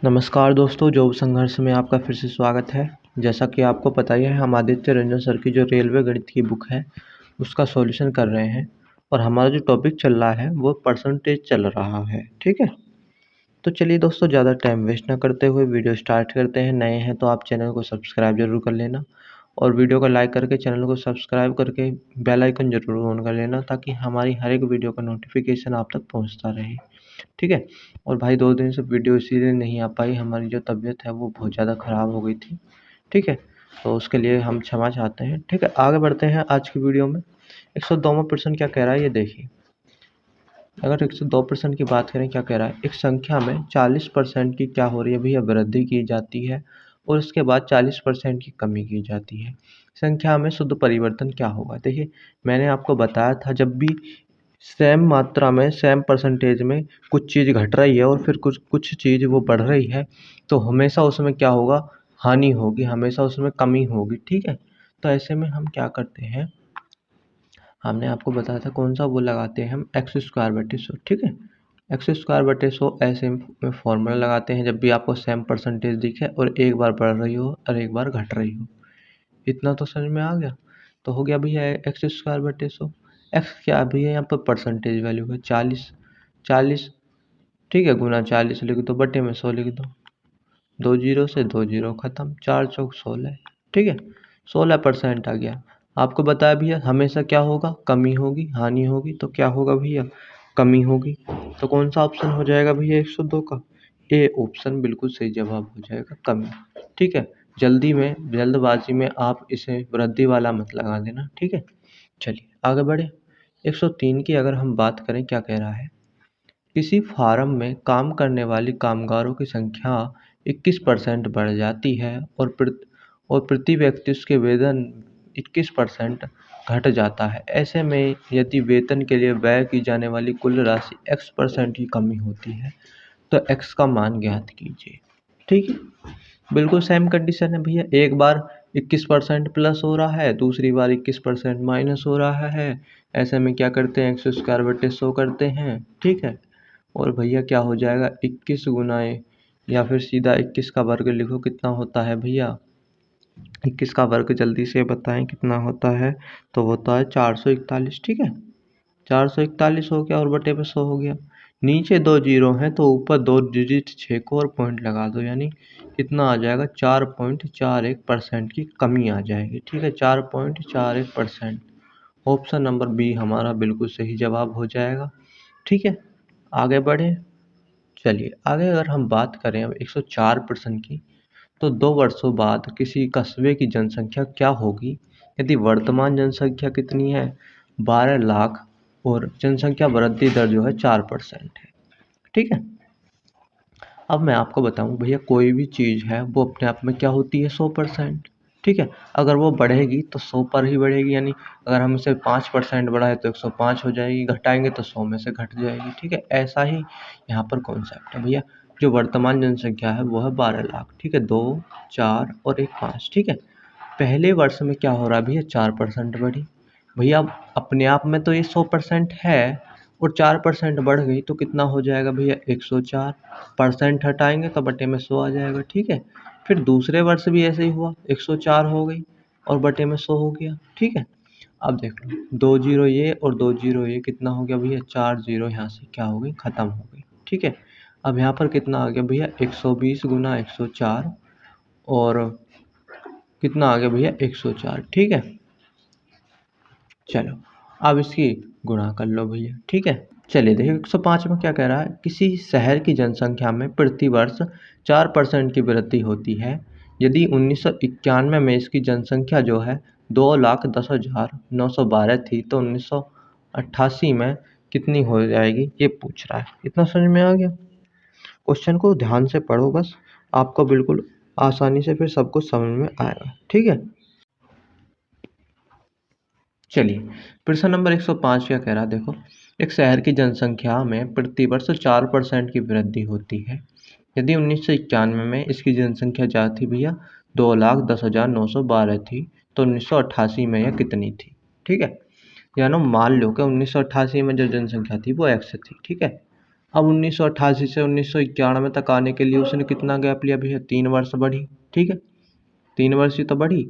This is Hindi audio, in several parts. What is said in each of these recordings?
नमस्कार दोस्तों, जॉब संघर्ष में आपका फिर से स्वागत है। जैसा कि आपको पता ही है, हम आदित्य रंजन सर की जो रेलवे गणित की बुक है, उसका सॉल्यूशन कर रहे हैं और हमारा जो टॉपिक चल रहा है वो परसेंटेज चल रहा है। ठीक है, तो चलिए दोस्तों, ज़्यादा टाइम वेस्ट ना करते हुए वीडियो स्टार्ट करते हैं। नए हैं तो आप चैनल को सब्सक्राइब जरूर कर लेना और वीडियो को लाइक करके चैनल को सब्सक्राइब करके बेल आइकन जरूर ऑन कर लेना, ताकि हमारी हर एक वीडियो का नोटिफिकेशन आप तक पहुंचता रहे। ठीक है। और भाई 2 दिन से वीडियो इसीलिए नहीं आ पाई, हमारी जो तबीयत है वो बहुत ज़्यादा ख़राब हो गई थी। ठीक है, तो उसके लिए हम क्षमा चाहते हैं। ठीक है, आगे बढ़ते हैं आज की वीडियो में। 102वां प्रश्न क्या कह रहा है ये देखिए। अगर 102% की बात करें, क्या कह रहा है, एक संख्या में 40% की क्या हो रही है भैया, वृद्धि की जाती है और उसके बाद 40% की कमी की जाती है। संख्या में शुद्ध परिवर्तन क्या होगा। देखिए, मैंने आपको बताया था, जब भी सेम मात्रा में सेम परसेंटेज में कुछ चीज़ घट रही है और फिर कुछ कुछ चीज़ वो बढ़ रही है, तो हमेशा उसमें क्या होगा, हानि होगी, हमेशा उसमें कमी होगी। ठीक है, तो ऐसे में हम क्या करते हैं, हमने आपको बताया था कौन सा वो लगाते हैं, हम एक्स स्क्वायर बटे 100। ठीक है, एक्स स्क्वायर बटे 100 ऐसे में फॉर्मूला लगाते हैं जब भी आपको सेम परसेंटेज दिखे और एक बार बढ़ रही हो और एक बार घट रही हो। इतना तो समझ में आ गया। तो हो गया भैया एक्स स्क्वायर बटे 100। एक्स क्या है भैया, यहाँ पर परसेंटेज वैल्यू है 40। 40, ठीक है, गुना 40 लिख दो, बटे में 100 लिख दो। 2 जीरो से 2 जीरो खत्म, 4 चौक 16। ठीक है, 16% आ गया। आपको बताया भैया हमेशा क्या होगा, कमी होगी, हानि होगी, तो क्या होगा भैया, कमी होगी। तो कौन सा ऑप्शन हो जाएगा भैया 102 का, ए ऑप्शन बिल्कुल सही जवाब हो जाएगा, कमी। ठीक है, जल्दबाजी में आप इसे वृद्धि वाला मत लगा देना। ठीक है, चलिए आगे बढ़े। 103 की अगर हम बात करें, क्या कह रहा है, किसी फार्म में काम करने वाली कामगारों की संख्या 21% बढ़ जाती है और प्रति व्यक्ति उसके वेतन 21% घट जाता है। ऐसे में यदि वेतन के लिए व्यय की जाने वाली कुल राशि x% की कमी होती है, तो x का मान ज्ञात कीजिए। ठीक है, बिल्कुल सेम कंडीशन है भैया। एक बार 21% प्लस हो रहा है, दूसरी बार 21% माइनस हो रहा है। ऐसे में क्या करते हैं, एक्स स्क्वायर बटे 100 करते हैं। ठीक है, और भैया क्या हो जाएगा, 21 गुनाए या फिर सीधा 21 का वर्ग लिखो, कितना होता है भैया, 21 का वर्ग जल्दी से बताएं कितना होता है। तो होता है 441। ठीक है, 441 हो गया और बटे पे 100 हो गया। नीचे 2 जीरो हैं तो ऊपर 2 डिजिट 6 को और पॉइंट लगा दो, यानी कितना आ जाएगा, 4.41% की कमी आ जाएगी। ठीक है, 4.41%। ऑप्शन नंबर बी हमारा बिल्कुल सही जवाब हो जाएगा। ठीक है, आगे बढ़े। चलिए आगे अगर हम बात करें अब 104% की, तो 2 वर्षों बाद किसी कस्बे की जनसंख्या क्या होगी यदि वर्तमान जनसंख्या कितनी है, 12 लाख, और जनसंख्या वृद्धि दर जो है 4% है। ठीक है, अब मैं आपको बताऊं भैया, कोई भी चीज़ है वो अपने आप में क्या होती है, 100%। ठीक है, अगर वो बढ़ेगी तो 100 पर ही बढ़ेगी, यानी अगर हम इसे 5% बढ़ाए तो 105 हो जाएगी, घटाएंगे तो 100 में से घट जाएगी। ठीक है, ऐसा ही यहाँ पर कॉन्सेप्ट है भैया। जो वर्तमान जनसंख्या है वो है 12 लाख। ठीक है, 2, 4 और एक 5। ठीक है, पहले वर्ष में क्या हो रहा है भैया, 4% बढ़ी। भैया अपने आप में तो ये 100% है, और 4% बढ़ गई तो कितना हो जाएगा भैया, 104%। हटाएंगे तो बटे में 100 आ जाएगा। ठीक है, फिर दूसरे वर्ष भी ऐसे ही हुआ, 104 हो गई और बटे में 100 हो गया। ठीक है, अब देख लो, 2 जीरो ये और 2 जीरो ये, कितना हो गया भैया, 4 जीरो यहाँ से क्या हो गई, खत्म हो गई। ठीक है, अब यहाँ पर कितना आ गया भैया, 120 गुना 104 और कितना आ गया भैया, 104। ठीक है, चलो अब इसकी गुणा कर लो भैया। ठीक है, चलिए देखिए 105 में क्या कह रहा है, किसी शहर की जनसंख्या में प्रति वर्ष 4% की वृद्धि होती है यदि 1991 में इसकी जनसंख्या जो है 2,10,912 थी, तो 1988 में कितनी हो जाएगी, ये पूछ रहा है। इतना समझ में आ गया। क्वेश्चन को ध्यान से पढ़ो बस, आपको बिल्कुल आसानी से फिर सब कुछ समझ में आएगा। ठीक है, चलिए प्रश्न नंबर 105 क्या कह रहा है, देखो, एक शहर की जनसंख्या में प्रतिवर्ष 4% की वृद्धि होती है यदि 1991 में इसकी जनसंख्या क्या थी भैया, 2,10,912 थी, तो 1988 में यह कितनी थी। ठीक है, यानी मान लो कि 1988 में जो जनसंख्या थी वो एक्स थी। ठीक है, अब 1988 से 1991 तक आने के लिए उसने कितना गैप लिया भैया? 3 वर्ष बढ़ी, ठीक है, 3 वर्ष ही तो बढ़ी।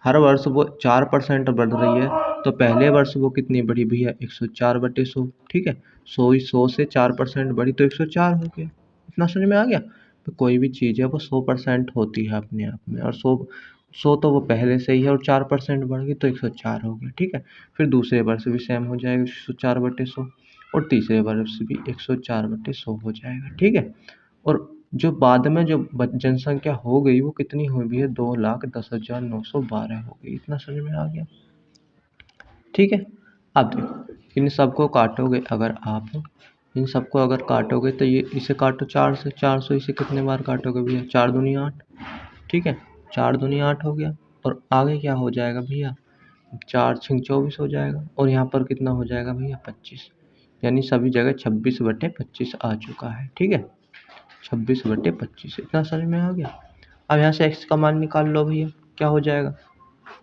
हर वर्ष वो 4% बढ़ रही है, तो पहले वर्ष वो कितनी बढ़ी भैया? 104/100, ठीक है, 100 से 4% बढ़ी तो 104 हो गया। इतना समझ में आ गया? तो कोई भी चीज़ है वो 100% होती है अपने आप में, और 100 तो वो पहले से ही है, और 4% बढ़ गई तो 104 हो गया, ठीक है। फिर दूसरे वर्ष भी सेम हो जाएगा 104/100, और तीसरे वर्ष भी 104/100 हो जाएगा, ठीक है। और जो बाद में जो जनसंख्या हो गई वो कितनी हुई भैया? 2,10,912 हो गई। इतना समझ में आ गया, ठीक है। अब देखो, इन सबको काटोगे अगर आप, इन सबको अगर काटोगे तो ये इसे काटो 4 से, 400 इसे कितने बार काटोगे भैया? 4 दूनी 8, ठीक है, 4 दूनी 8 हो गया। और आगे क्या हो जाएगा भैया? 4 छंग 24 हो जाएगा, और यहाँ पर कितना हो जाएगा भैया? 25। यानी सभी जगह 26/25 आ चुका है, ठीक है, 26/25। इतना समझ में आ गया? अब यहाँ से x का मान निकाल लो भैया, क्या हो जाएगा?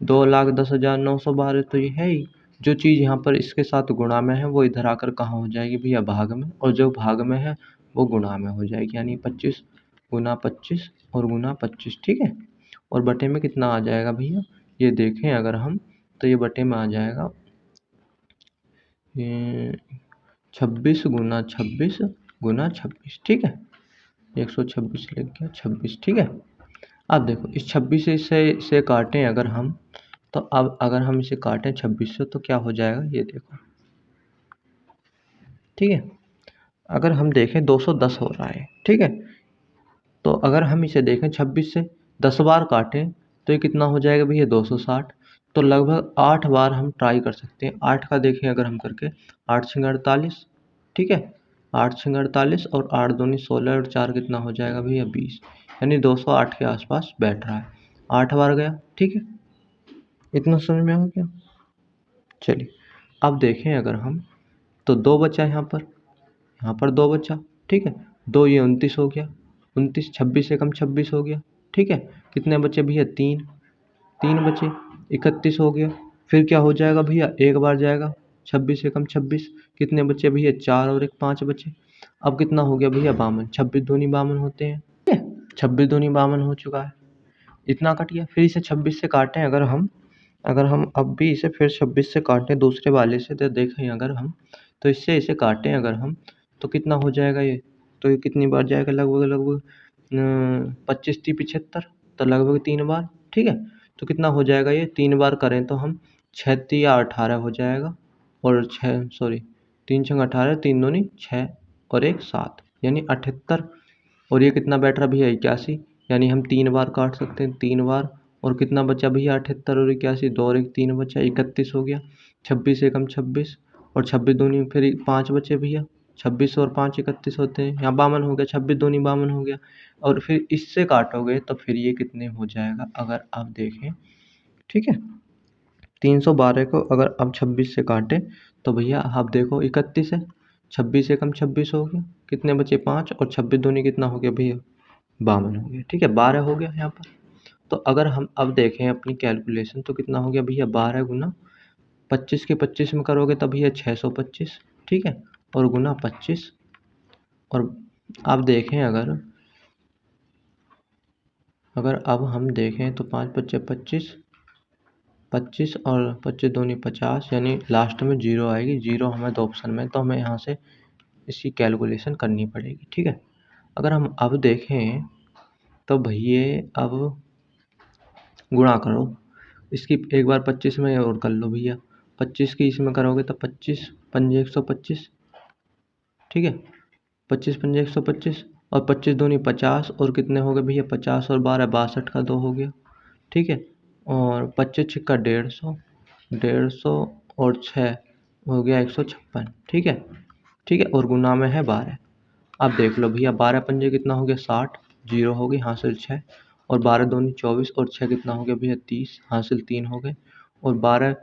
2,10,912 तो ये है ही। जो चीज़ यहाँ पर इसके साथ गुणा में है वो इधर आकर कहाँ हो जाएगी भैया? भाग में, और जो भाग में है वो गुणा में हो जाएगी, यानी 25 गुना 25 और गुना 25, ठीक है। और बटे में कितना आ जाएगा भैया? ये देखें अगर हम, तो ये बटे में आ जाएगा 26 गुना 26 गुना 26, ठीक है, 126 लिख गया, 26, ठीक है। अब देखो, इस 26 से काटें अगर हम, तो अब अगर हम इसे काटें 26 से तो क्या हो जाएगा? ये देखो, ठीक है। अगर हम देखें 210 हो रहा है, ठीक है, तो अगर हम इसे देखें 26 से 10 बार काटें तो ये कितना हो जाएगा भैया? 260। तो लगभग 8 बार हम ट्राई कर सकते हैं। 8 का देखें अगर हम करके, 8 छंग 48, ठीक है, 8 छंग 48, और 8 दूनी 16, और 4 कितना हो जाएगा भैया? 20। यानी 208 के आसपास बैठ रहा है। 8 बार गया, ठीक है, इतना समझ में आ गया? चलिए, अब देखें अगर हम, तो 2 बचा यहाँ पर 2 बचा, ठीक है, 2 ये 29 हो गया, 29, 26 से कम 26 हो गया, ठीक है। कितने बचे भैया? 3, 3 बचे, 31 हो गया। फिर क्या हो जाएगा भैया? एक बार जाएगा, 26 से कम 26, कितने बचे भैया? 4 और 1 5 बचे। अब कितना हो गया भैया? 52, 26 दूनी 52 होते हैं, ठीक है, 26 दूनी 52 हो चुका है, इतना कट गया। फिर इसे 26 से काटें अगर हम, अगर हम अब भी इसे फिर 26 से काटें दूसरे वाले से, तो देखें अगर हम, तो इससे इसे काटें अगर हम, तो कितना हो जाएगा ये? तो ये कितनी बार जाएगा? लगभग लगभग 25 × 75, तो लगभग 3 बार, ठीक है। तो कितना हो जाएगा ये? 3 बार करें तो हम 6 या 18 हो जाएगा, और 6 सॉरी 3 छंग 18, 3 दूनी 6 और 1 7, यानी 78। और ये कितना बैठ रहा भैया? 81। यानी हम 3 बार काट सकते हैं, 3 बार। और कितना बचा भैया? 78 और 81, 2 और 1 3 बचा, 31 हो गया। 26 से कम 26, और 26 दूनी फिर 5 बचे भैया, 26 और 5 31 होते हैं, यहाँ 52 हो गया, 26 दूनी 52 हो गया। और फिर इससे काटोगे तो फिर ये कितने हो जाएगा अगर आप देखें, ठीक है। 312 को अगर आप 26 से काटें तो भैया आप देखो 31 है, 26 से कम 26 हो गया, कितने बचे? 5, और 26 दूनी कितना हो गया भैया? 52 हो गया, ठीक है, 12 हो गया यहाँ पर। तो अगर हम अब देखें अपनी कैलकुलेशन, तो कितना हो गया भैया? 12 गुना 25 के 25 में करोगे तब भैया 625, ठीक है, और गुना 25। और अब देखें अगर, अब हम देखें तो 5 × 5 = 25, 25 और 25 दूनी 50, यानी लास्ट में 0 आएगी। 0 हमें 2 ऑप्शन में, तो हमें यहाँ से इसकी कैलकुलेशन करनी पड़ेगी, ठीक है। अगर हम अब देखें तो भैया अब गुणा करो इसकी, एक बार 25 में और कर लो भैया, 25 की इसमें करोगे तो 25 पंजे 125, ठीक है, 25 पंजे 125, और 25 दूनी 50, और कितने हो गए भैया? 50 और 12 62 का 2 हो गया, ठीक है। और 25 छिक्का 150, 150 और 6 हो गया 156, ठीक है, ठीक है, और गुना में है 12। अब देख लो भैया, 12 पंजे कितना हो गया? 60, 0 हो गई, हासिल 6, और 12 दूनी 24, और 6 कितना हो गया भैया? 30, हासिल 3 हो गए, और 12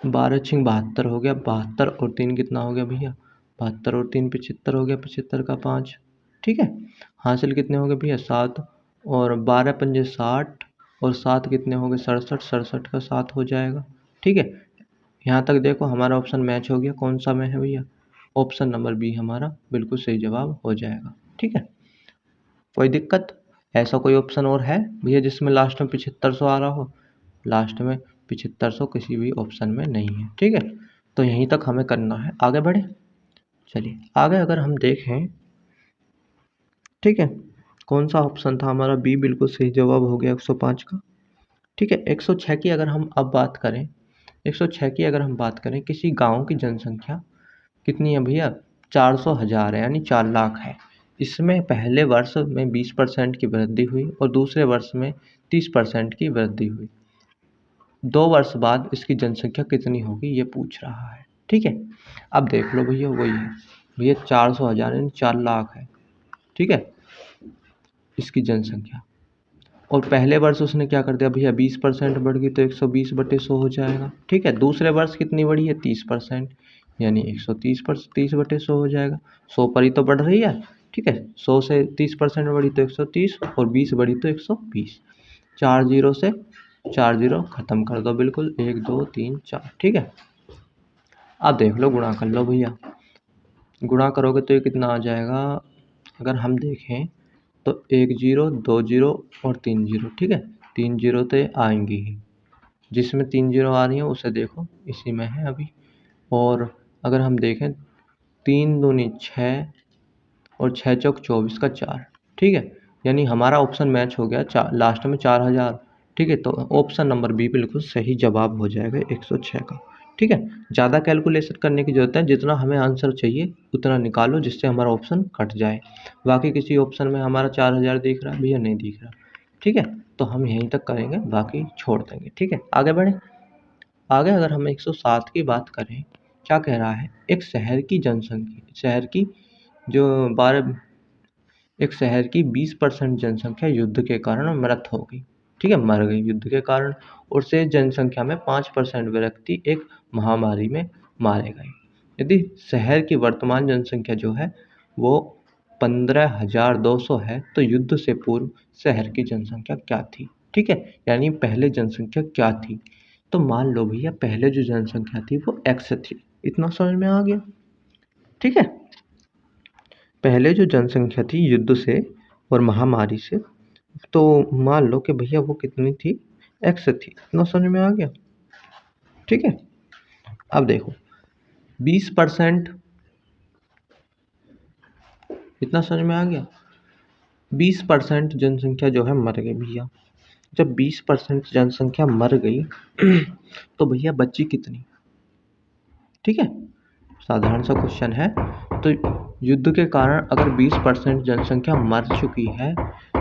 12 छिंग 72 हो गया, 72 और 3 कितना हो गया भैया? 72 और 3 75 हो गया, 75 का 5, ठीक है, हासिल कितने हो गए भैया? 7, और 12 पंजे 60, और 7 कितने हो गए? 67, 67 का 7 हो जाएगा, ठीक है। यहाँ तक देखो हमारा ऑप्शन मैच हो गया, कौन सा में है भैया? ऑप्शन नंबर बी हमारा बिल्कुल सही जवाब हो जाएगा। ठीक है, कोई दिक्कत? ऐसा कोई ऑप्शन और है भैया जिसमें लास्ट में 7500 आ रहा हो? लास्ट में 7500 किसी भी ऑप्शन में नहीं है। ठीक है, तो यहीं तक हमें करना है, आगे बढ़े। चलिए आगे अगर हम देखें, ठीक है, कौन सा ऑप्शन था हमारा? बी बिल्कुल सही जवाब हो गया 105 का। ठीक है, 106 की अगर हम अब बात करें, 106 की अगर हम बात करें, किसी गांव की जनसंख्या कितनी है भैया? 400,000 है, यानी 4 लाख है। इसमें पहले वर्ष में 20% की वृद्धि हुई और दूसरे वर्ष में 30% की वृद्धि हुई। 2 वर्ष बाद इसकी जनसंख्या कितनी होगी ये पूछ रहा है। ठीक है, अब देख लो भैया, वही है भैया, 400,000 यानी 4 लाख है। ठीक है, इसकी जनसंख्या, और पहले वर्ष उसने क्या कर दिया भैया, 20% बढ़ गई तो 120/100 हो जाएगा। ठीक है, दूसरे वर्ष कितनी बढ़ी है? 30%, यानी 130/100 हो जाएगा। 100 पर ही तो बढ़ रही है। ठीक है, 100 से 30% बढ़ी तो 130, और 20 बढ़ी तो 120। 4 जीरो से 4 जीरो खत्म कर दो, बिल्कुल 1 2 3 4। ठीक है, अब देख लो, गुणा कर लो भैया। गुणा करोगे तो ये कितना आ जाएगा? अगर हम देखें तो 1 जीरो, 2 जीरो और 3 जीरो। ठीक है, 3 जीरो तो ये आएंगी ही, जिसमें 3 जीरो आ रही है उसे देखो, इसी में है अभी। और अगर हम देखें, 3 दूनी 6 और 6 चौक 24 का 4। ठीक है, यानी हमारा ऑप्शन मैच हो गया, लास्ट में 4000। ठीक है, तो ऑप्शन नंबर बी बिल्कुल सही जवाब हो जाएगा 106 का। ठीक है, ज़्यादा कैलकुलेशन करने की जरूरत है, जितना हमें आंसर चाहिए उतना निकालो जिससे हमारा ऑप्शन कट जाए। बाकी किसी ऑप्शन में हमारा 4000 दिख रहा है भैया, नहीं दिख रहा। ठीक है, तो हम यहीं तक करेंगे, बाकी छोड़ देंगे। ठीक है, आगे बढ़े। आगे अगर हम 107 की बात करें, क्या कह रहा है? एक शहर की जनसंख्या, शहर की जो 12 एक शहर की 20% जनसंख्या युद्ध के कारण मृत हो गई। ठीक है, मर गई युद्ध के कारण, और शेष जनसंख्या में 5% व्यक्ति एक महामारी में मारे गए। यदि शहर की वर्तमान जनसंख्या जो है वो 15,200 है, तो युद्ध से पूर्व शहर की जनसंख्या क्या थी? ठीक है, यानी पहले जनसंख्या क्या थी? तो मान लो भैया, पहले जो जनसंख्या थी वो x थी। इतना समझ में आ गया? ठीक है, पहले जो जनसंख्या थी युद्ध से और महामारी से, तो मान लो कि भैया वो कितनी थी? x थी। इतना समझ में आ गया? ठीक है, अब देखो 20%, इतना समझ में आ गया? 20% जनसंख्या जो है मर गई भैया। जब 20% जनसंख्या मर गई तो भैया बची कितनी? ठीक है, साधारण सा क्वेश्चन है। तो युद्ध के कारण अगर 20% जनसंख्या मर चुकी है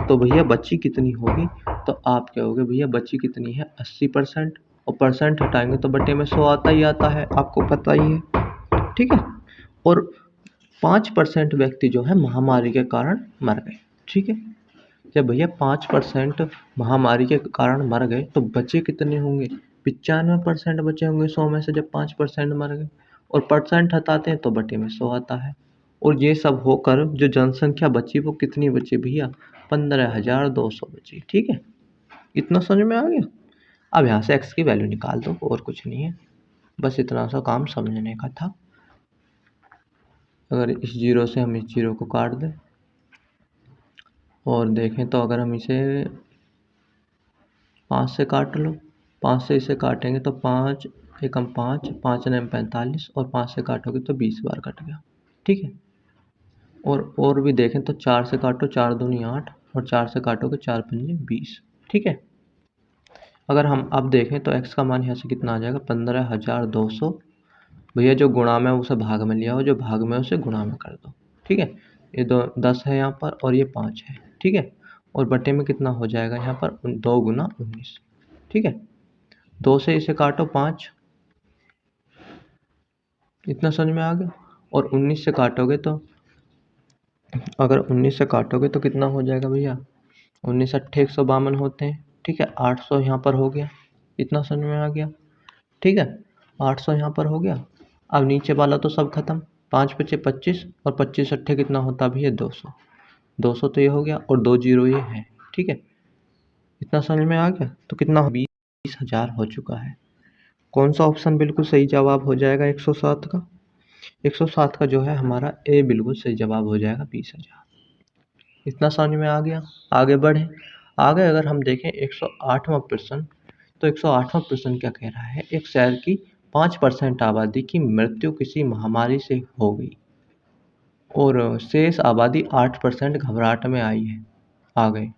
तो भैया बची कितनी होगी? तो आप कहोगे भैया बची कितनी है? 80%, और परसेंट हटाएंगे तो बटे में 100 आता ही आता है, आपको पता ही है। ठीक है, और 5% व्यक्ति जो है महामारी के कारण मर गए। ठीक है, जब भैया 5% महामारी के कारण मर गए तो बचे कितने होंगे? 95% बचे होंगे 100 में से, जब 5% मर गए। और परसेंट हटाते हैं तो बटे में 100 आता है। और ये सब होकर जो जनसंख्या बची वो कितनी बची भैया? 15,200 बची। ठीक है, इतना समझ में आ गया? अब यहाँ से x की वैल्यू निकाल दो, और कुछ नहीं है, बस इतना सा काम समझने का था। अगर इस जीरो से हम इस जीरो को काट दें और देखें, तो अगर हम इसे 5 से काट लो, 5 से इसे काटेंगे तो 5 एकम 5, 5 नम 45, और 5 से काटोगे तो 20 बार कट गया। ठीक है, और भी देखें तो 4 से काटो, 4 दूनी 8, और 4 से काटोगे 4 पंजे 20। ठीक है, अगर हम अब देखें तो x का मान यहाँ से कितना आ जाएगा? 15,200। भैया जो गुणा में उसे भाग में लिया हो, जो भाग में उसे गुणा में कर दो। ठीक है, ये 10 है यहाँ पर, और ये 5 है। ठीक है, और बटे में कितना हो जाएगा यहाँ पर? 2 गुना 19। ठीक है, 2 से इसे काटो 5, इतना समझ में आ गया? और 19 से काटोगे तो, अगर 19 से काटोगे तो कितना हो जाएगा भैया? 19 अट्ठे 152 होते हैं। ठीक है, 800 यहाँ पर हो गया। इतना समझ में आ गया? ठीक है, 800 यहाँ पर हो गया। अब नीचे वाला तो सब खत्म, 5 पचे 25, और 25 अट्ठे कितना होता भैया? 200। 200 तो ये हो गया, और 2 जीरो ये है। ठीक है, इतना समझ में आ गया? तो कितना? 20,000 हो चुका है। कौन सा ऑप्शन बिल्कुल सही जवाब हो जाएगा 107 का? 107 का जो है हमारा ए बिल्कुल सही जवाब हो जाएगा 20,000। इतना समझ में आ गया। आगे बढ़े। आगे अगर हम देखें 108वां प्रश्न, तो 108वां प्रश्न क्या कह रहा है, एक शहर की 5% आबादी की मृत्यु किसी महामारी से हो गई और शेष आबादी 8% घबराहट में आ गए।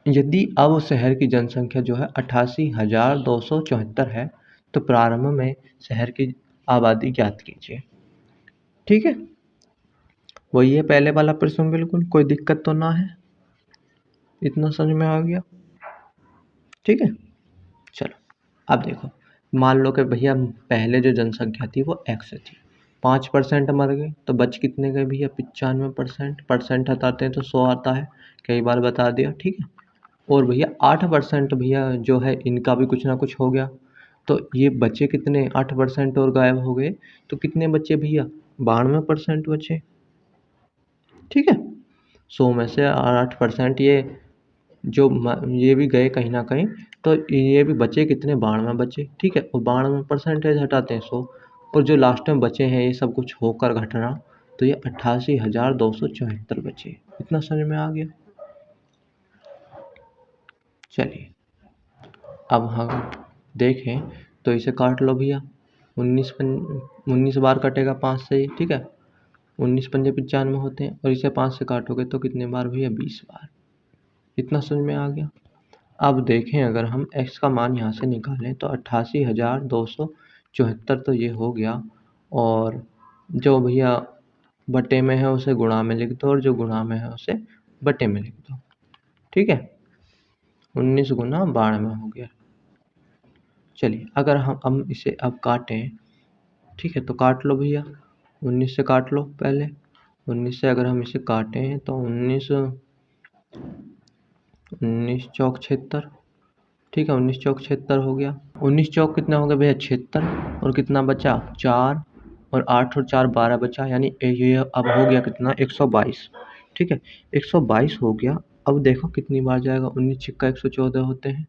यदि अब उस शहर की जनसंख्या जो है 88,274 है, तो प्रारंभ में शहर की आबादी ज्ञात कीजिए। ठीक है, वही है पहले वाला प्रश्न, बिल्कुल कोई दिक्कत तो ना है। इतना समझ में आ गया। ठीक है, चलो अब देखो, मान लो कि भैया पहले जो जनसंख्या थी वो x थी, 5% मर गए तो बच कितने गए भैया 95%। परसेंट हटाते हैं तो 100 आता है, कई बार बता दिया। ठीक है, और भैया 8% भैया जो है इनका भी कुछ ना कुछ हो गया, तो ये बचे कितने, 8% और गायब हो गए, तो कितने बचे भैया 92% बचे। ठीक है, 100 में से 8% ये भी गए कहीं ना कहीं, तो ये भी बचे कितने, 92 बचे। ठीक है, और 92% हटाते हैं 100, और जो लास्ट में बचे हैं ये सब कुछ होकर घटना, तो ये 88,274 बचे। इतना समझ में आ गया। चलिए अब हम देखें तो इसे काट लो भैया, 19 बार कटेगा 5 से ही। ठीक है, 19 पंजे 95 होते हैं, और इसे 5 से काटोगे तो कितने बार भैया 20 बार। इतना समझ में आ गया। अब देखें अगर हम x का मान यहाँ से निकालें तो 88,274 तो ये हो गया, और जो भैया बटे में है उसे गुणा में लिख दो, और जो गुणा में है उसे बटे में लिख दो। ठीक है, 19 गुना 92 हो गया। चलिए अगर हम इसे अब काटें, ठीक है, तो काट लो भैया, 19 से काट लो पहले। 19 से अगर हम इसे काटें तो 19 चौक 76। ठीक है, 19 चौक 76 हो गया। 19 चौक कितना हो गया भैया 76, और कितना बचा 4, और 8 और 4 12 बचा, यानी ये अब हो गया कितना 122। ठीक है, 122 हो गया। अब देखो कितनी बार जाएगा, 19 छिक्का 114 होते हैं,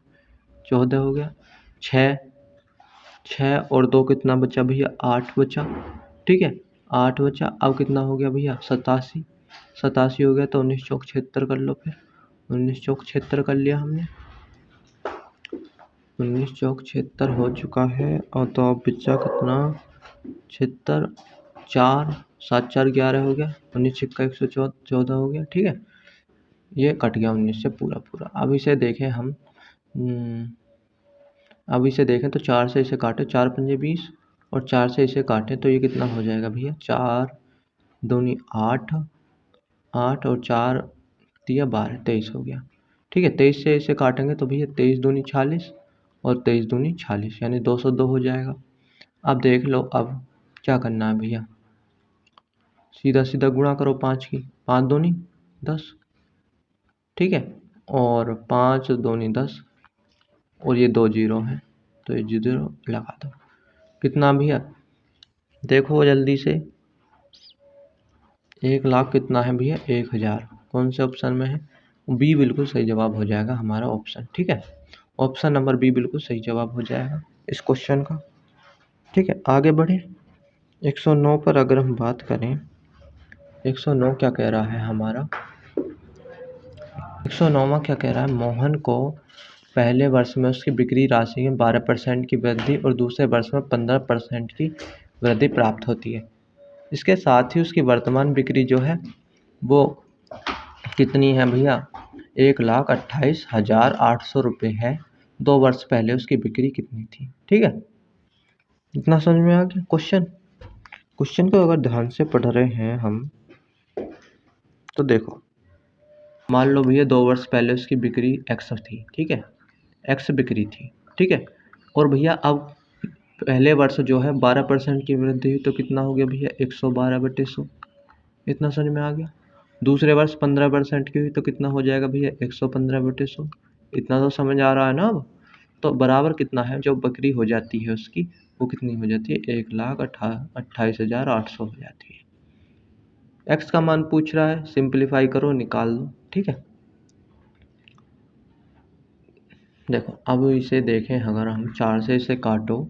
14 हो गया। 6 और 2 कितना बचा भैया 8 बचा। ठीक है, 8 बचा। अब कितना हो गया भैया 87, 87 हो गया। तो 19 चौक 76 कर लो फिर, 19 चौक 76 कर लिया हमने, 19 चौक 76 हो चुका है। और तो अब बचा कितना 76, 4 7 4 11 हो गया, 19 छिक्का 114 हो गया। ठीक है, ये कट गया 19 से पूरा पूरा। अब इसे देखें हम, अब इसे देखें तो 4 से इसे काटे, 4 पंजे 20, और 4 से इसे काटें तो ये कितना हो जाएगा भैया 4 दूनी 8, 8 और 4 दिया 12, 23 हो गया। ठीक है, 23 से इसे काटेंगे तो भैया 23 दूनी 40, और 23 दूनी 40, यानी 202 हो जाएगा। अब देख लो अब क्या करना है भैया, सीधा सीधा गुणा करो 5 की, 5 दूनी 10। ठीक है, और 5 दूनी 10, और ये 2 जीरो हैं तो ये जीरो लगा दो। कितना भैया देखो जल्दी से, 1 लाख कितना है भैया 1,000। कौन से ऑप्शन में है, बी बिल्कुल सही जवाब हो जाएगा हमारा ऑप्शन। ठीक है, ऑप्शन नंबर बी बिल्कुल सही जवाब हो जाएगा इस क्वेश्चन का। ठीक है, आगे बढ़े। 109 पर अगर हम बात करें, 109 क्या कह रहा है हमारा, 109वां क्या कह रहा है, मोहन को पहले वर्ष में उसकी बिक्री राशि में 12% की वृद्धि और दूसरे वर्ष में 15% की वृद्धि प्राप्त होती है। इसके साथ ही उसकी वर्तमान बिक्री जो है वो कितनी है भैया 1,28,800 रुपये है। 2 वर्ष पहले उसकी बिक्री कितनी थी। ठीक है, इतना समझ में आ गया। क्वेश्चन को अगर ध्यान से पढ़ रहे हैं हम तो देखो, मान लो भैया 2 वर्ष पहले उसकी बिक्री एक्स थी। ठीक है, एक्स बिक्री थी। ठीक है, और भैया अब पहले वर्ष जो है 12% की वृद्धि हुई तो कितना हो गया भैया 112/100। इतना समझ में आ गया। दूसरे वर्ष 15% की हुई तो कितना हो जाएगा भैया 115/100। इतना तो समझ आ रहा है ना। अब तो बराबर कितना है, जो बकरी हो जाती है उसकी वो कितनी हो जाती है 1,28,800 हो जाती है। एक्स का मान पूछ रहा है, सिंप्लीफाई करो निकाल दो। ठीक है, देखो अब इसे देखें, अगर हम 4 से इसे काटो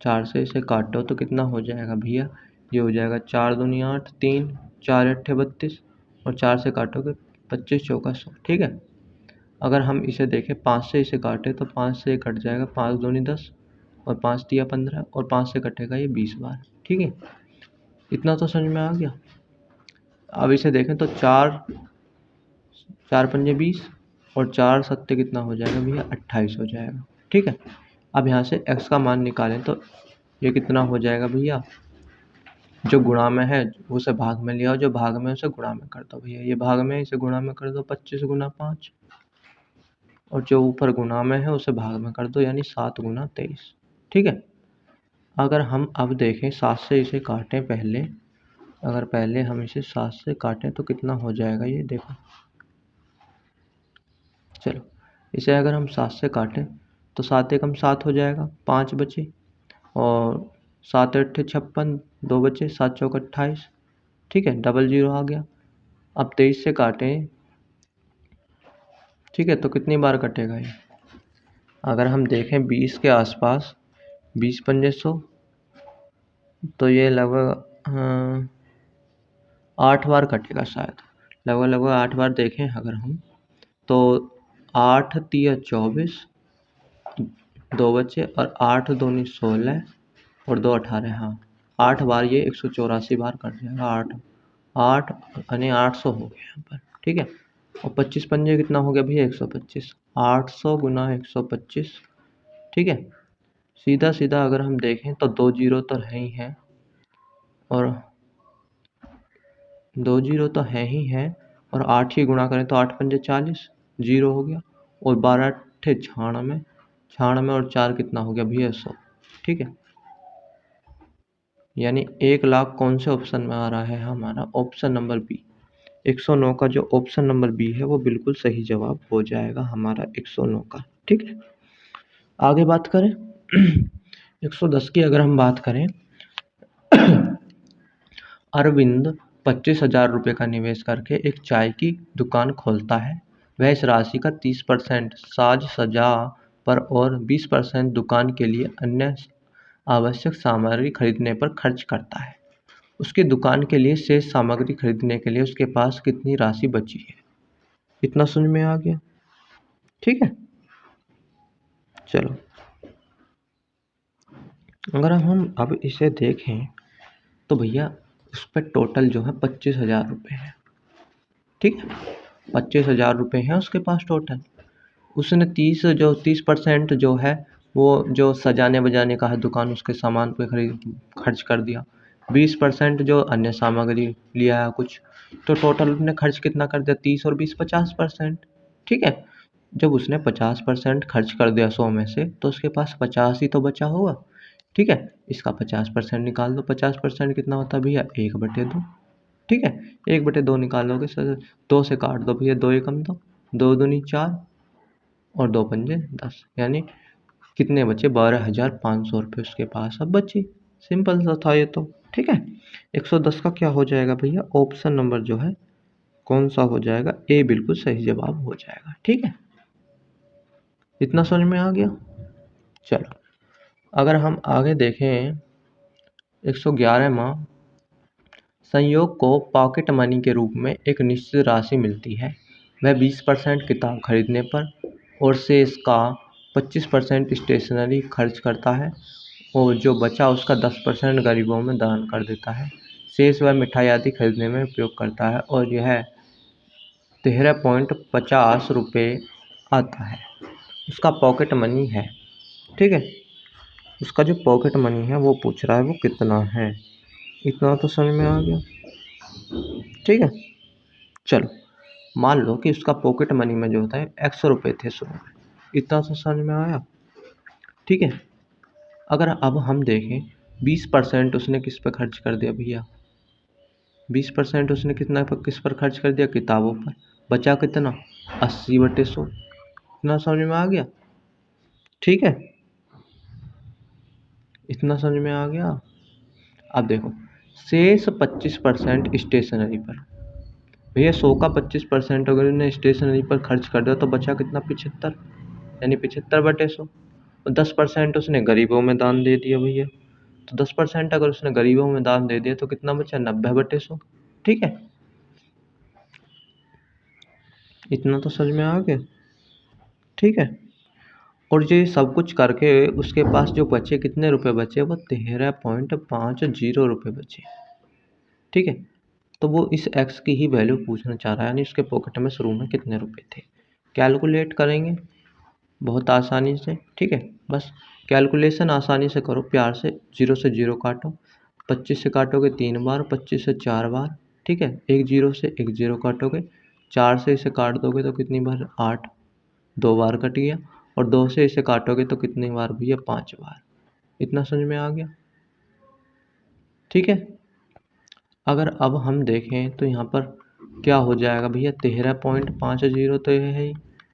4 से इसे काटो तो कितना हो जाएगा भैया, ये हो जाएगा 4 दूनी 8, 3 4 अट्ठे 32 और 4 से काटोगे 25 चौका 100। ठीक है। अगर हम इसे देखें 5 से इसे काटे तो 5 से कट जाएगा 5 दूनी 10 और 5 तिया 15 और 5 से कटेगा ये 20 बार। ठीक है, इतना तो समझ में आ गया। अब इसे देखें तो 4 पंजे 20 और 4 सत्ते कितना हो जाएगा भैया, 28 हो जाएगा। ठीक है। अब यहाँ से x का मान निकालें तो ये कितना हो जाएगा भैया, जो गुणा में है उसे भाग में लिया और जो भाग में उसे गुणा में कर दो भैया। ये भाग में इसे गुणा में कर दो 25 गुना 5 और जो ऊपर गुणा में है उसे भाग में कर दो, यानी 7 गुना 23। ठीक है। अगर हम अब देखें 7 से इसे काटें पहले, अगर पहले हम इसे 7 से काटें तो कितना हो जाएगा, ये देखो। चलो इसे अगर हम 7 से काटें तो 7 एकम 7 हो जाएगा, 5 बचे और 7 अट्ठे 56, 2 बचे, 7 चौक 28। ठीक है, डबल 0 आ गया। अब 23 से काटें, ठीक है, तो कितनी बार कटेगा ये, अगर हम देखें 20 के आसपास, 20 पंजे 100, तो ये लगभग 8 बार कटेगा शायद, लगभग 8 बार देखें अगर हम तो 8 तिया 24, 2 बचे और 8 दूनी 16 और 2 18। हाँ, 8 बार ये 184 बार कट जाएगा। 8 यानी 800 हो गया यहाँ पर। ठीक है। और 25 पंजे कितना हो गया भैया, 125। 800 गुना 125। ठीक है। सीधा सीधा अगर हम देखें तो 2 जीरो तो है ही है और 2 जीरो तो है ही है और 8 ही गुणा करें तो 8 पंजे 40, 0 हो गया और 12 अट्ठे 96, 96 और 4 कितना हो गया भैया, 100। ठीक है, यानी 1 लाख कौन से ऑप्शन में आ रहा है हमारा, ऑप्शन नंबर बी। 109 का जो ऑप्शन नंबर बी है वो बिल्कुल सही जवाब हो जाएगा हमारा 109 का। ठीक है, आगे बात करें 110 की अगर हम बात करें, अरविंद 25,000 रुपये का निवेश करके एक चाय की दुकान खोलता है। वह इस राशि का 30% साज सज्जा पर और 20% दुकान के लिए अन्य आवश्यक सामग्री खरीदने पर खर्च करता है। उसकी दुकान के लिए शेष सामग्री खरीदने के लिए उसके पास कितनी राशि बची है। इतना समझ में आ गया। ठीक है, चलो अगर हम अब इसे देखें तो भैया उस पर टोटल जो है 25,000 रुपये है। ठीक है, 25,000 रुपये हैं उसके पास टोटल। उसने 30% जो है वो जो सजाने बजाने का है दुकान, उसके सामान पे खर्च कर दिया। 20% जो अन्य सामग्री लिया है कुछ, तो टोटल उसने खर्च कितना कर दिया, 30 और 20 50%। ठीक है, जब उसने 50% खर्च कर दिया 100 में से तो उसके पास 50 ही तो बचा होगा। ठीक है, इसका 50% निकाल दो। 50% कितना होता है भैया, 1/2। ठीक है, 1/2 निकालोगे सर, 2 से काट दो भैया, 2 एकम 2, 2 दूनी 4 और 2 पंजे 10, यानी कितने बचे, 12,500 रुपये उसके पास अब बची। सिंपल सा था ये तो। ठीक है, 110 का क्या हो जाएगा भैया, ऑप्शन नंबर जो है कौन सा हो जाएगा, ए बिल्कुल सही जवाब हो जाएगा। ठीक है, इतना समझ में आ गया। चलो अगर हम आगे देखें 111 माह, संयोग को पॉकेट मनी के रूप में एक निश्चित राशि मिलती है। वह 20% किताब खरीदने पर और शेष का 25% स्टेशनरी खर्च करता है और जो बचा उसका 10% गरीबों में दान कर देता है। शेष वह मिठाई आदि खरीदने में उपयोग करता है और यह 13.50 रुपये आता है। उसका पॉकेट मनी है। ठीक है, उसका जो पॉकेट मनी है वो पूछ रहा है वो कितना है। इतना तो समझ में आ गया। ठीक है, चलो मान लो कि उसका पॉकेट मनी में जो होता है 100 रुपये थे शुरू में। इतना तो समझ में आया। ठीक है, अगर अब हम देखें 20% उसने किस पर खर्च कर दिया भैया, 20% उसने किस पर खर्च कर दिया, किताबों पर। बचा कितना, 80/100। इतना समझ में आ गया। ठीक है, इतना समझ में आ गया। अब देखो शेष 25% स्टेशनरी पर। भैया 100 का 25% अगर उन्हें स्टेशनरी पर खर्च कर दिया तो बचा कितना, 75, यानी 75/100। 10% उसने गरीबों में दान दे दिया भैया। तो 10% अगर उसने गरीबों में दान दे दिया तो कितना बचा, 90/100। ठीक है, इतना तो समझ में आ गया। ठीक है, और ये सब कुछ करके उसके पास जो बचे, कितने रुपए बचे, वो 13.50 रुपये बचे। ठीक है, तो वो इस एक्स की ही वैल्यू पूछना चाह रहा है, यानी उसके पॉकेट में शुरू में कितने रुपए थे। कैलकुलेट करेंगे बहुत आसानी से। ठीक है, बस कैलकुलेशन आसानी से करो, प्यार से। 0 से 0 काटो, 25 से काटोगे 3 बार, 25 से 4 बार। ठीक है, एक 0 से एक 0 काटोगे, 4 से इसे काट दोगे तो कितनी बार, 8, 2 बार कट गया। और 2 से इसे काटोगे तो कितनी बार भैया, 5 बार। इतना समझ में आ गया। ठीक है, अगर अब हम देखें तो यहाँ पर क्या हो जाएगा भैया, 13.50 तो ये है ही।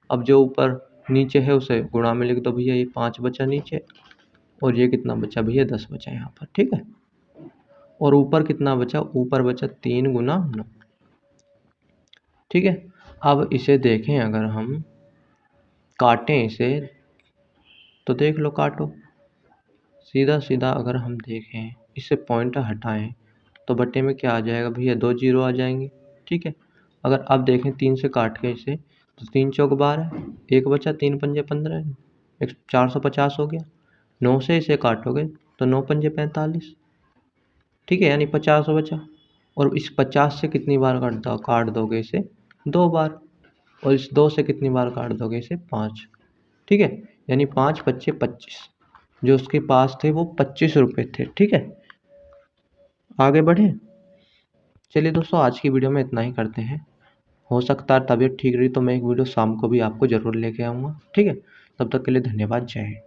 अब जो ऊपर नीचे है उसे गुणा में लिख दो भैया, ये 5 बचा नीचे, और ये कितना बचा भैया, 10 बचा यहाँ पर। ठीक है, और ऊपर कितना बचा, ऊपर बचा 3 गुना 9। ठीक है, अब इसे देखें, अगर हम काटें इसे तो देख लो, काटो सीधा सीधा। अगर हम देखें, इससे पॉइंट हटाएं तो बटे में क्या आ जाएगा भैया, 2 0 आ जाएंगे। ठीक है, अगर अब देखें 3 से काट के इसे, तो 3 चौक 12, एक बचा, 3 पंजे 15, 450 हो गया। 9 से इसे काटोगे तो 9 पंजे 45। ठीक है, यानी 50 बचा। और इस 50 से कितनी बार काट दोगे इसे, 2 बार। और इस 2 से कितनी बार काट दोगे इसे, 5। ठीक है, यानी 5 पच्चे 25। जो उसके पास थे वो 25 रुपये थे। ठीक है, आगे बढ़े। चलिए दोस्तों, आज की वीडियो में इतना ही करते हैं। हो सकता है तबीयत ठीक रही तो मैं एक वीडियो शाम को भी आपको ज़रूर लेके आऊँगा। ठीक है, तब तक के लिए धन्यवाद, जय हिंद।